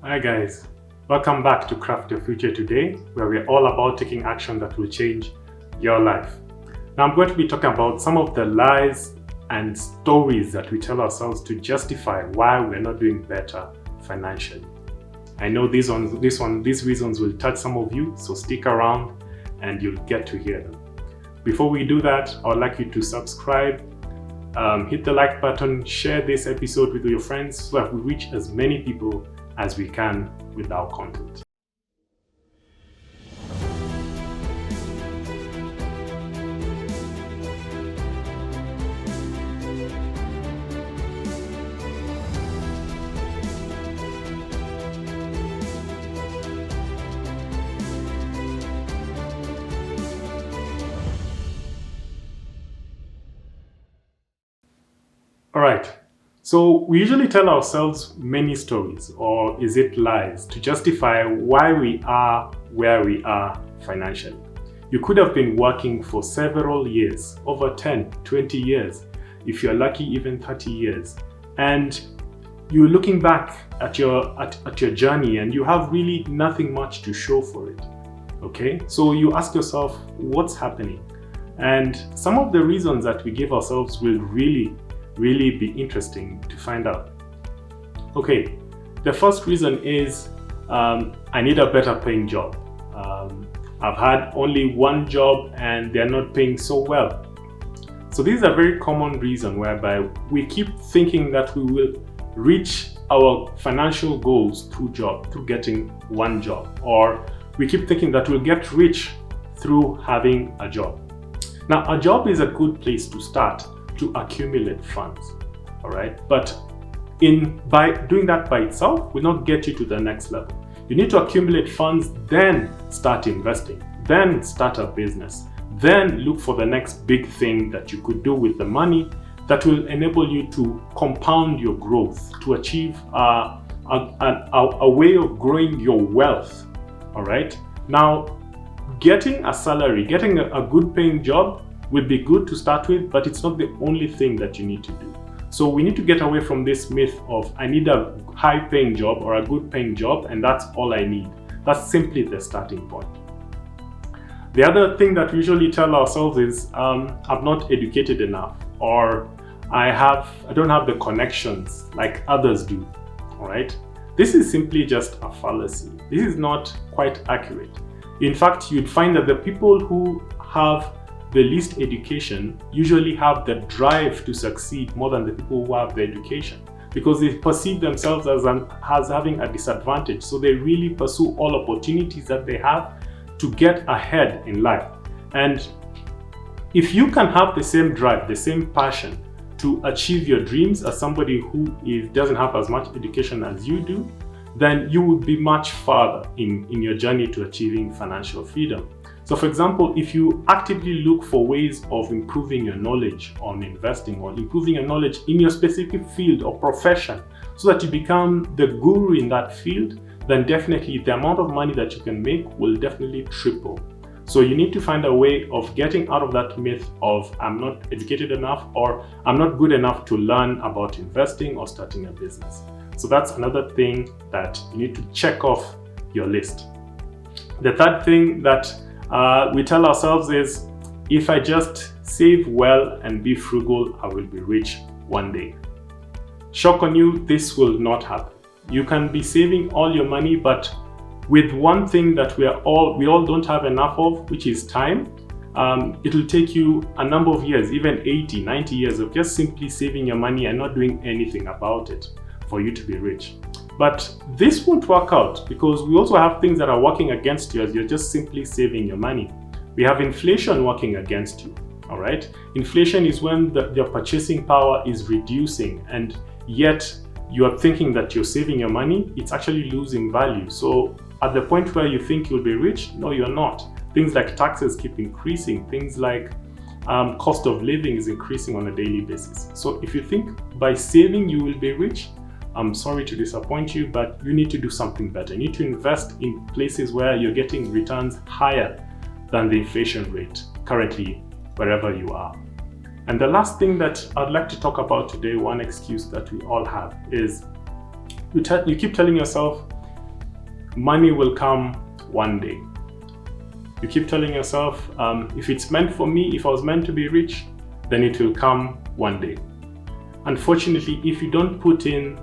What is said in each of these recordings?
Hi guys, welcome back to Craft Your Future Today, where we're all about taking action that will change your life. Now I'm going to be talking about some of the lies and stories that we tell ourselves to justify why we're not doing better financially. I know these reasons will touch some of you, so stick around and you'll get to hear them. Before we do that, I would like you to subscribe, hit the like button, share this episode with your friends so that we reach as many people as we can with our content. All right. So we usually tell ourselves many stories, or is it lies, to justify why we are where we are financially. You could have been working for several years, over 10, 20 years, if you're lucky, even 30 years. And you're looking back at your journey and you have really nothing much to show for it. Okay? So you ask yourself, what's happening? And some of the reasons that we give ourselves will really be interesting to find out. Okay, the first reason is I need a better paying job. I've had only one job and they're not paying so well. So this is a very common reason whereby we keep thinking that we will reach our financial goals through getting one job, or we keep thinking that we'll get rich through having a job. Now, a job is a good place to start to accumulate funds, all right? But by doing that by itself will not get you to the next level. You need to accumulate funds, then start investing, then start a business, then look for the next big thing that you could do with the money that will enable you to compound your growth, to achieve a way of growing your wealth, all right? Now, getting a salary, getting a good paying job will be good to start with, but it's not the only thing that you need to do. So we need to get away from this myth of I need a high paying job or a good paying job and that's all I need. That's simply the starting point. The other thing that we usually tell ourselves is I'm not educated enough, or I don't have the connections like others do. All right. This is simply just a fallacy. This is not quite accurate. In fact, you'd find that the people who have the least education usually have the drive to succeed more than the people who have the education, because they perceive themselves as having a disadvantage. So they really pursue all opportunities that they have to get ahead in life. And if you can have the same drive, the same passion to achieve your dreams as somebody who doesn't have as much education as you do, then you would be much farther in your journey to achieving financial freedom. So for example, if you actively look for ways of improving your knowledge on investing, or improving your knowledge in your specific field or profession so that you become the guru in that field, then definitely the amount of money that you can make will definitely triple. So you need to find a way of getting out of that myth of I'm not educated enough, or I'm not good enough to learn about investing or starting a business. So that's another thing that you need to check off your list. The third thing that we tell ourselves is, if I just save well and be frugal, I will be rich one day. Shock on you, this will not happen. You can be saving all your money, but with one thing that we all don't have enough of, which is time, it'll take you a number of years, even 80, 90 years of just simply saving your money and not doing anything about it for you to be rich. But this won't work out, because we also have things that are working against you as you're just simply saving your money. We have inflation working against you, all right? Inflation is when your purchasing power is reducing, and yet you are thinking that you're saving your money, it's actually losing value. So at the point where you think you'll be rich, no, you're not. Things like taxes keep increasing. Things like cost of living is increasing on a daily basis. So if you think by saving you will be rich, I'm sorry to disappoint you, but you need to do something better. You need to invest in places where you're getting returns higher than the inflation rate currently, wherever you are. And the last thing that I'd like to talk about today, one excuse that we all have, is you keep telling yourself, money will come one day. You keep telling yourself, if it's meant for me, if I was meant to be rich, then it will come one day. Unfortunately, if you don't put in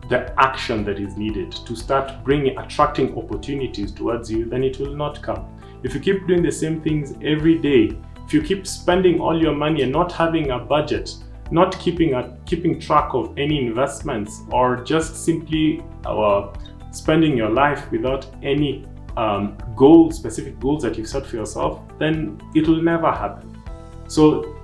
the action that is needed to start attracting opportunities towards you, then it will not come. If you keep doing the same things every day, if you keep spending all your money and not having a budget, not keeping track of any investments, or just simply spending your life without any specific goals that you've set for yourself, then it will never happen. So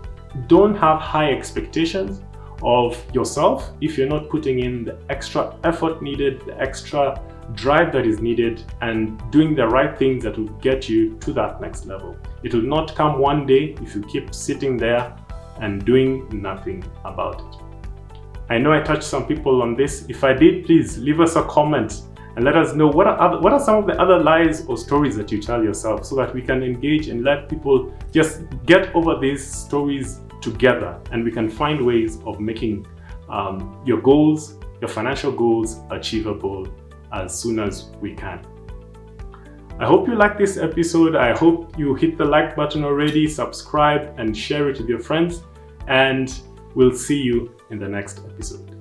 don't have high expectations of yourself if you're not putting in the extra effort needed, the extra drive that is needed, and doing the right things that will get you to that next level. It will not come one day if you keep sitting there and doing nothing about it. I know I touched some people on this. If I did, please leave us a comment and let us know what are some of the other lies or stories that you tell yourself, so that we can engage and let people just get over these stories together, and we can find ways of making your goals, your financial goals, achievable as soon as we can. I hope you liked this episode. I hope you hit the like button already, subscribe, and share it with your friends, and we'll see you in the next episode.